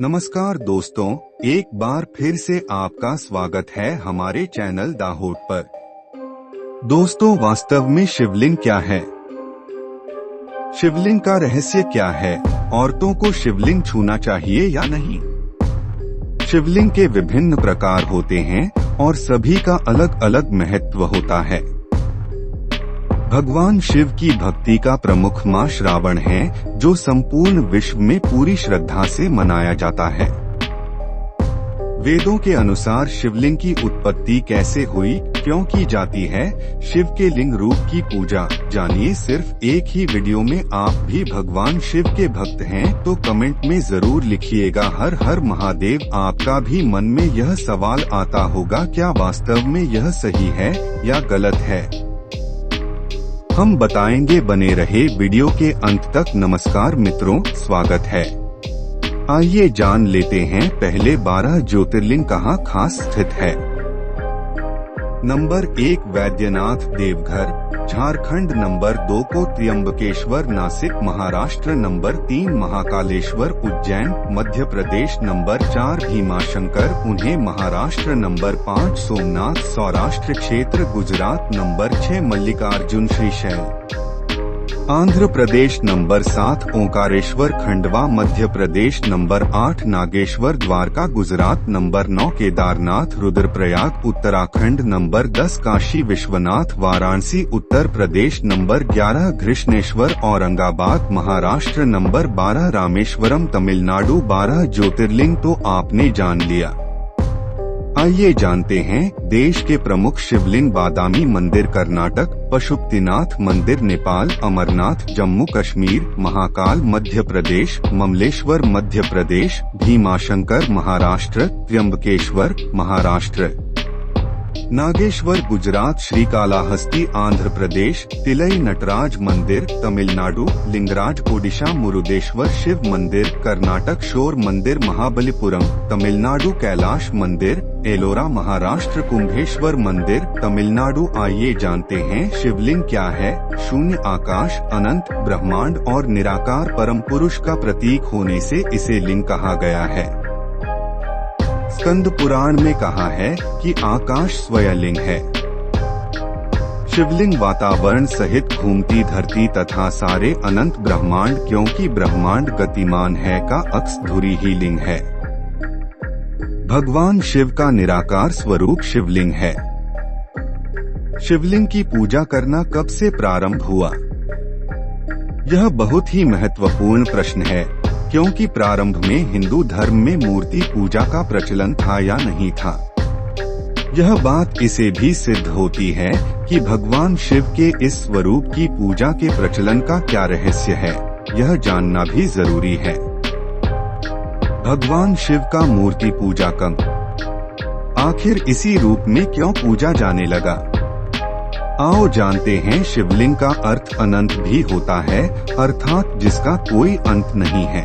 नमस्कार दोस्तों, एक बार फिर से आपका स्वागत है हमारे चैनल दाहोद पर। दोस्तों, वास्तव में शिवलिंग क्या है? शिवलिंग का रहस्य क्या है? औरतों को शिवलिंग छूना चाहिए या नहीं? शिवलिंग के विभिन्न प्रकार होते हैं और सभी का अलग अलग महत्व होता है। भगवान शिव की भक्ति का प्रमुख माह श्रावण है, जो संपूर्ण विश्व में पूरी श्रद्धा से मनाया जाता है। वेदों के अनुसार शिवलिंग की उत्पत्ति कैसे हुई, क्यों की जाती है, शिव के लिंग रूप की पूजा जानिए सिर्फ एक ही वीडियो में। आप भी भगवान शिव के भक्त हैं तो कमेंट में जरूर लिखिएगा हर हर महादेव। आपका भी मन में यह सवाल आता होगा, क्या वास्तव में यह सही है या गलत है? हम बताएंगे, बने रहे वीडियो के अंत तक। नमस्कार मित्रों, स्वागत है। आइए जान लेते हैं पहले 12 ज्योतिर्लिंग कहाँ खास स्थित है। नंबर 1 वैद्यनाथ देवघर झारखंड, नंबर 2 को Trimbakeshwar Nashik Maharashtra, number 3 Mahakaleshwar Ujjain Madhya Pradesh, number 4 Bhimashankar Pune Maharashtra, number 5 Somnath Saurashtra क्षेत्र Gujarat, number 6 Mallikarjun Srisaila Andhra Pradesh, number 7 Omkareshwar Khandwa Madhya Pradesh, number 8 Nageshwar Dwarka Gujarat, number 9 Kedarnath Rudraprayag Uttarakhand, number 10 Kashi Vishwanath Varanasi Uttar Pradesh, number 11 Grishneshwar Aurangabad Maharashtra, number 12 Rameswaram Tamil Nadu. 12 ज्योतिर्लिंग तो आपने जान लिया। आइए जानते हैं देश के प्रमुख शिवलिंग। बादामी मंदिर कर्नाटक, पशुपतिनाथ मंदिर नेपाल, अमरनाथ जम्मू कश्मीर, महाकाल मध्य प्रदेश, ममलेश्वर मध्य प्रदेश, भीमाशंकर महाराष्ट्र, त्र्यंबकेश्वर महाराष्ट्र, नागेश्वर गुजरात, श्रीकालाहस्ती आंध्र प्रदेश, तिलई नटराज मंदिर तमिलनाडु, लिंगराज ओडिशा, मुरुदेश्वर शिव मंदिर कर्नाटक, शोर मंदिर महाबलीपुरम तमिलनाडु, कैलाश मंदिर एलोरा महाराष्ट्र, कुंभेश्वर मंदिर तमिलनाडु। आइए जानते हैं शिवलिंग क्या है। शून्य आकाश, अनंत ब्रह्मांड और निराकार परम पुरुष का प्रतीक होने से इसे लिंग कहा गया है। स्कंद पुराण में कहा है कि आकाश स्वयंलिंग है। शिवलिंग वातावरण सहित घूमती धरती तथा सारे अनंत ब्रह्मांड, क्योंकि ब्रह्मांड गतिमान है, का अक्स धुरी ही लिंग है। भगवान शिव का निराकार स्वरूप शिवलिंग है। शिवलिंग की पूजा करना कब से प्रारंभ हुआ? यह बहुत ही महत्वपूर्ण प्रश्न है, क्योंकि प्रारंभ में हिंदू धर्म में मूर्ति पूजा का प्रचलन था या नहीं था। यह बात इसे भी सिद्ध होती है कि भगवान शिव के इस स्वरूप की पूजा के प्रचलन का क्या रहस्य है, यह जानना भी जरूरी है। भगवान शिव का मूर्ति पूजा कब, आखिर इसी रूप में क्यों पूजा जाने लगा? आओ जानते हैं। शिवलिंग का अर्थ अनंत भी होता है, अर्थात जिसका कोई अंत नहीं है।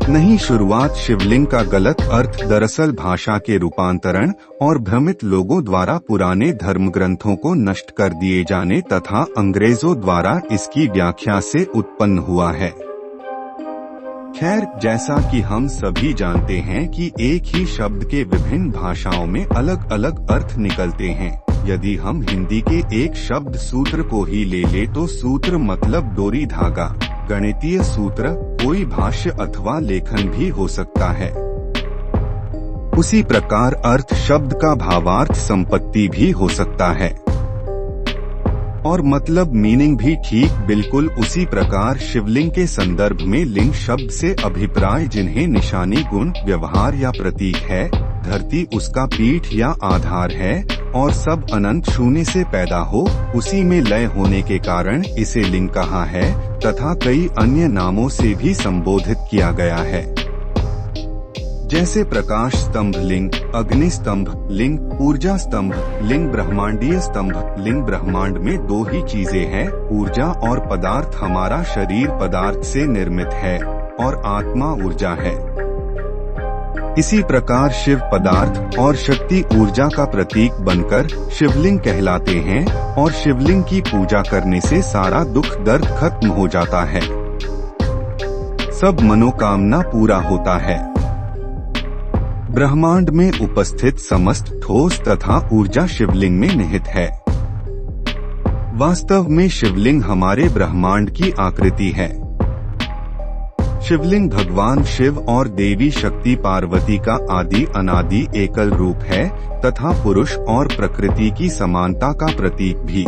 नहीं, शुरुआत शिवलिंग का गलत अर्थ दरअसल भाषा के रूपांतरण और भ्रमित लोगों द्वारा पुराने धर्म ग्रंथों को नष्ट कर दिए जाने तथा अंग्रेजों द्वारा इसकी व्याख्या से उत्पन्न हुआ है। खैर, जैसा कि हम सभी जानते हैं कि एक ही शब्द के विभिन्न भाषाओं में अलग अलग अर्थ निकलते हैं। यदि हम हिंदी के एक शब्द सूत्र को ही ले ले तो सूत्र मतलब डोरी धागा, गणितीय सूत्र कोई भाष्य अथवा लेखन भी हो सकता है। उसी प्रकार अर्थ शब्द का भावार्थ संपत्ति भी हो सकता है और मतलब मीनिंग भी ठीक बिल्कुल उसी प्रकार शिवलिंग के संदर्भ में लिंग शब्द से अभिप्राय जिन्हें निशानी, गुण, व्यवहार या प्रतीक है। धरती उसका पीठ या आधार है और सब अनंत शून्य से पैदा हो, उसी में लय होने के कारण इसे लिंग कहा है तथा कई अन्य नामों से भी संबोधित किया गया है, जैसे प्रकाश स्तंभ लिंग, अग्नि स्तंभ लिंग, ऊर्जा स्तंभ लिंग, ब्रह्मांडीय स्तंभ लिंग। ब्रह्मांड में दो ही चीजें हैं, ऊर्जा और पदार्थ। हमारा शरीर पदार्थ से निर्मित है और आत्मा ऊर्जा है। इसी प्रकार शिव पदार्थ और शक्ति ऊर्जा का प्रतीक बनकर शिवलिंग कहलाते हैं और शिवलिंग की पूजा करने से सारा दुख दर्द खत्म हो जाता है। सब मनोकामना पूरा होता है। ब्रह्मांड में उपस्थित समस्त ठोस तथा ऊर्जा शिवलिंग में निहित है। वास्तव में शिवलिंग हमारे ब्रह्मांड की आकृति है। शिवलिंग भगवान शिव और देवी शक्ति पार्वती का आदि अनादि एकल रूप है तथा पुरुष और प्रकृति की समानता का प्रतीक भी।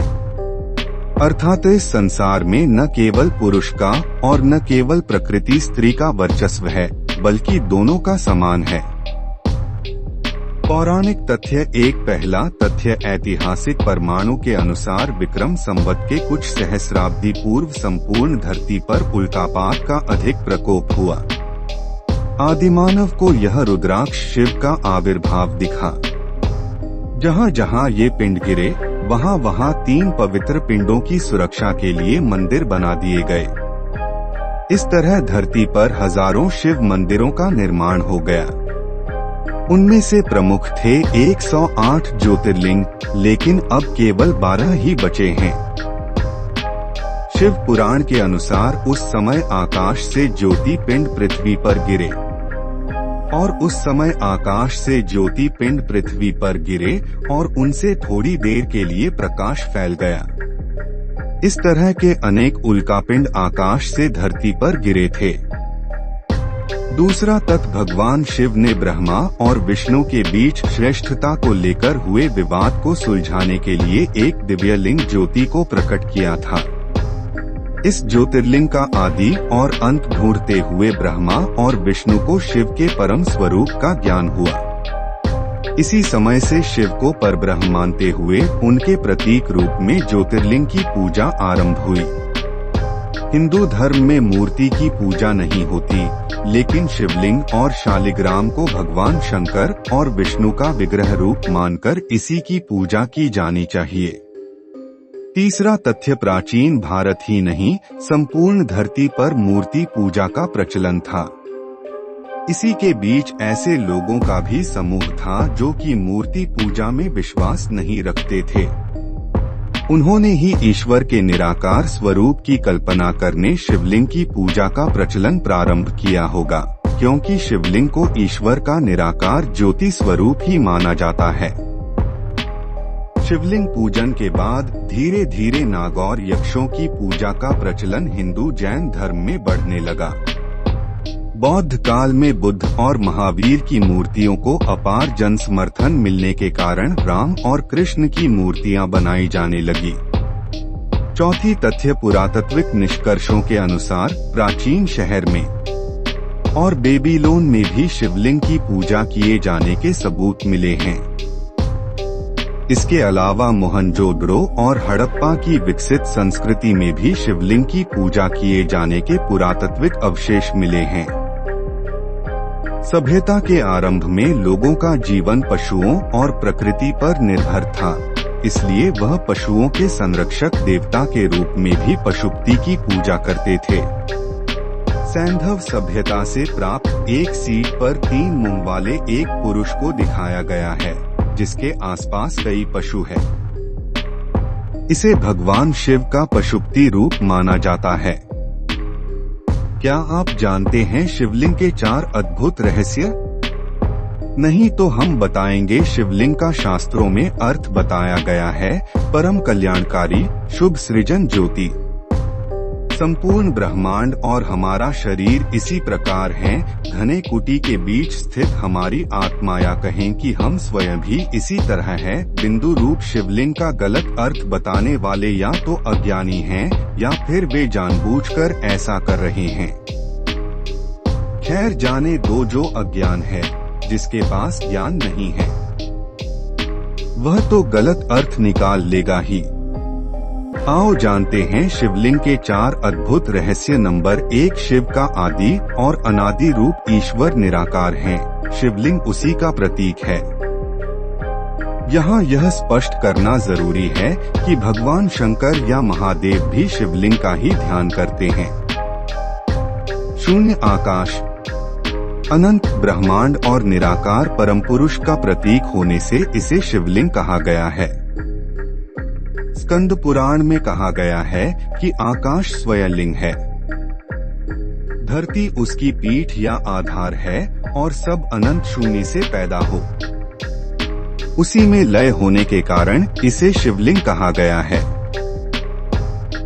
अर्थात इस संसार में न केवल पुरुष का और न केवल प्रकृति स्त्री का वर्चस्व है, बल्कि दोनों का समान है। पौराणिक तथ्य। एक पहला तथ्य ऐतिहासिक परमाणु के अनुसार विक्रम संवत के कुछ सहस्राब्दी पूर्व संपूर्ण धरती पर उल्कापात का अधिक प्रकोप हुआ। आदिमानव को यह रुद्राक्ष शिव का आविर्भाव दिखा। जहाँ जहाँ ये पिंड गिरे वहाँ वहाँ 3 पवित्र पिंडों की सुरक्षा के लिए मंदिर बना दिए गए। इस तरह धरती पर हजारों शिव मंदिरों का निर्माण हो गया। उनमें से प्रमुख थे 108 ज्योतिर्लिंग, लेकिन अब केवल 12 ही बचे हैं। शिव पुराण के अनुसार उस समय आकाश से ज्योति पिंड पृथ्वी पर गिरे और उस समय आकाश से ज्योति पिंड पृथ्वी पर गिरे और उनसे थोड़ी देर के लिए प्रकाश फैल गया। इस तरह के अनेक उल्कापिंड आकाश से धरती पर गिरे थे। दूसरा तथ्य भगवान शिव ने ब्रह्मा और विष्णु के बीच श्रेष्ठता को लेकर हुए विवाद को सुलझाने के लिए एक दिव्यलिंग ज्योति को प्रकट किया था। इस ज्योतिर्लिंग का आदि और अंत ढूंढते हुए ब्रह्मा और विष्णु को शिव के परम स्वरूप का ज्ञान हुआ। इसी समय से शिव को परब्रह्म मानते हुए उनके प्रतीक रूप में ज्योतिर्लिंग की पूजा आरंभ हुई। हिंदू धर्म में मूर्ति की पूजा नहीं होती, लेकिन शिवलिंग और शालिग्राम को भगवान शंकर और विष्णु का विग्रह रूप मानकर इसी की पूजा की जानी चाहिए। तीसरा तथ्य प्राचीन भारत ही नहीं, संपूर्ण धरती पर मूर्ति पूजा का प्रचलन था। इसी के बीच ऐसे लोगों का भी समूह था जो कि मूर्ति पूजा में विश्वास नहीं रखते थे। उन्होंने ही ईश्वर के निराकार स्वरूप की कल्पना करने शिवलिंग की पूजा का प्रचलन प्रारंभ किया होगा, क्योंकि शिवलिंग को ईश्वर का निराकार ज्योति स्वरूप ही माना जाता है। शिवलिंग पूजन के बाद धीरे धीरे नागौर यक्षों की पूजा का प्रचलन हिंदू जैन धर्म में बढ़ने लगा। बौद्ध काल में बुद्ध और महावीर की मूर्तियों को अपार जन समर्थन मिलने के कारण राम और कृष्ण की मूर्तियां बनाई जाने लगी। चौथी तथ्य पुरातात्विक निष्कर्षों के अनुसार प्राचीन शहर में और बेबीलोन में भी शिवलिंग की पूजा किए जाने के सबूत मिले हैं। इसके अलावा मोहनजोदड़ो और हड़प्पा की विकसित संस्कृति में भी शिवलिंग की पूजा किए जाने के पुरातात्विक अवशेष मिले हैं। सभ्यता के आरंभ में लोगों का जीवन पशुओं और प्रकृति पर निर्भर था, इसलिए वह पशुओं के संरक्षक देवता के रूप में भी पशुपति की पूजा करते थे। सैंधव सभ्यता से प्राप्त एक सीट पर 3 मुंह वाले एक पुरुष को दिखाया गया है, जिसके आसपास कई पशु हैं। इसे भगवान शिव का पशुपति रूप माना जाता है। क्या आप जानते हैं शिवलिंग के 4 अद्भुत रहस्य? नहीं तो हम बताएंगे। शिवलिंग का शास्त्रों में अर्थ बताया गया है, परम कल्याणकारी, शुभ सृजन ज्योति। संपूर्ण ब्रह्मांड और हमारा शरीर इसी प्रकार हैं। घने कुटी के बीच स्थित हमारी आत्मा, या कहें कि हम स्वयं भी इसी तरह है। बिंदु रूप शिवलिंग का गलत अर्थ बताने वाले या तो अज्ञानी हैं या फिर वे जानबूझकर ऐसा कर रहे हैं। खैर जाने दो, जो अज्ञान है, जिसके पास ज्ञान नहीं है, वह तो गलत अर्थ निकाल लेगा ही। आओ जानते हैं शिवलिंग के 4 अद्भुत रहस्य। नंबर 1, शिव का आदि और अनादि रूप ईश्वर निराकार हैं। शिवलिंग उसी का प्रतीक है। यहाँ यह स्पष्ट करना जरूरी है कि भगवान शंकर या महादेव भी शिवलिंग का ही ध्यान करते हैं। शून्य आकाश, अनंत ब्रह्मांड और निराकार परम पुरुष का प्रतीक होने से इसे शिवलिंग कहा गया है। स्कंद पुराण में कहा गया है कि आकाश स्वयं लिंग है। धरती उसकी पीठ या आधार है और सब अनंत शून्य से पैदा हो। उसी में लय होने के कारण इसे शिवलिंग कहा गया है।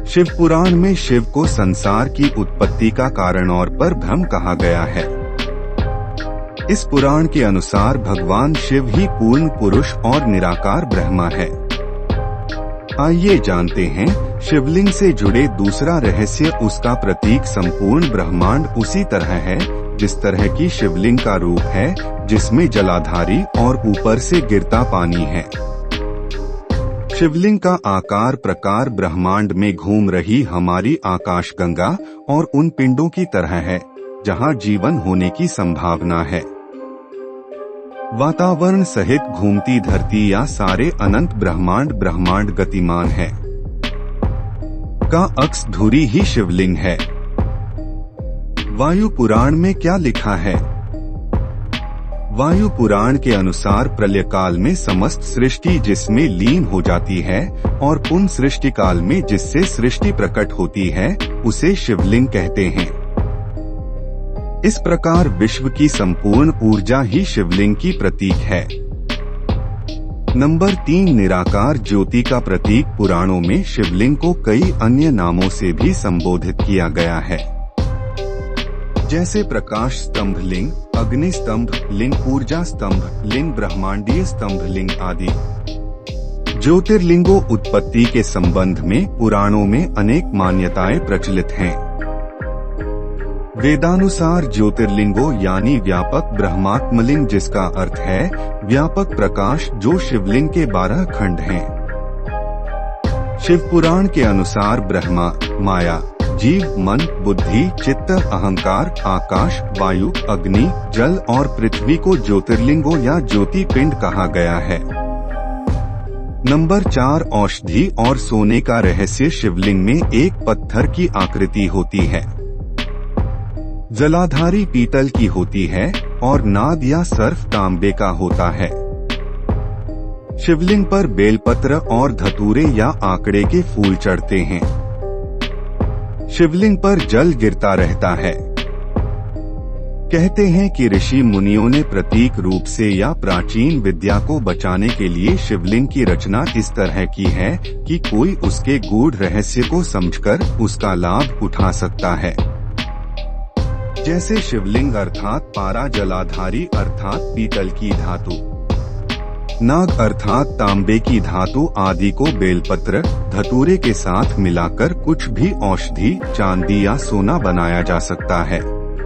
शिव पुराण में शिव को संसार की उत्पत्ति का कारण और पर ब्रह्म कहा गया है। इस पुराण के अनुसार भगवान शिव ही पूर्ण पुरुष और निराकार ब्रह्मा है। आइए जानते हैं शिवलिंग से जुड़े दूसरा रहस्य। उसका प्रतीक संपूर्ण ब्रह्मांड उसी तरह है जिस तरह की शिवलिंग का रूप है, जिसमें जलाधारी और ऊपर से गिरता पानी है। शिवलिंग का आकार प्रकार ब्रह्मांड में घूम रही हमारी आकाशगंगा और उन पिंडों की तरह है जहां जीवन होने की संभावना है। वातावरण सहित घूमती धरती या सारे अनंत ब्रह्मांड गतिमान है का अक्स धुरी ही शिवलिंग है। वायु पुराण में क्या लिखा है? वायु पुराण के अनुसार प्रलय काल में समस्त सृष्टि जिसमें लीन हो जाती है और पुनः सृष्टि काल में जिससे सृष्टि प्रकट होती है उसे शिवलिंग कहते हैं। इस प्रकार विश्व की संपूर्ण ऊर्जा ही शिवलिंग की प्रतीक है। नंबर 3, निराकार ज्योति का प्रतीक। पुराणों में शिवलिंग को कई अन्य नामों से भी संबोधित किया गया है, जैसे प्रकाश स्तंभ लिंग, अग्नि स्तंभ लिंग, ऊर्जा स्तंभ लिंग, ब्रह्मांडीय स्तंभ लिंग आदि। ज्योतिर्लिंगों उत्पत्ति के संबंध में पुराणों में अनेक मान्यताएं प्रचलित हैं। वेदानुसार ज्योतिर्लिंगों यानी व्यापक ब्रह्मात्मलिंग, जिसका अर्थ है व्यापक प्रकाश, जो शिवलिंग के 12 खंड हैं। शिव पुराण के अनुसार ब्रह्मा, माया, जीव, मन, बुद्धि, चित्त, अहंकार, आकाश, वायु, अग्नि, जल और पृथ्वी को ज्योतिर्लिंगों या ज्योति पिंड कहा गया है। नंबर 4, औषधि और सोने का रहस्य। शिवलिंग में एक पत्थर की आकृति होती है, जलाधारी पीतल की होती है और नाद या सर्फ तांबे का होता है। शिवलिंग पर बेलपत्र और धतूरे या आकड़े के फूल चढ़ते हैं। शिवलिंग पर जल गिरता रहता है। कहते हैं कि ऋषि मुनियों ने प्रतीक रूप से या प्राचीन विद्या को बचाने के लिए शिवलिंग की रचना इस तरह की है कि कोई उसके गूढ़ रहस्य को समझकर उसका लाभ उठा सकता है। जैसे शिवलिंग अर्थात पारा, जलाधारी अर्थात पीतल की धातु, नाग अर्थात तांबे की धातु आदि को बेलपत्र, धतूरे के साथ मिलाकर कुछ भी औषधि, चांदी या सोना बनाया जा सकता है।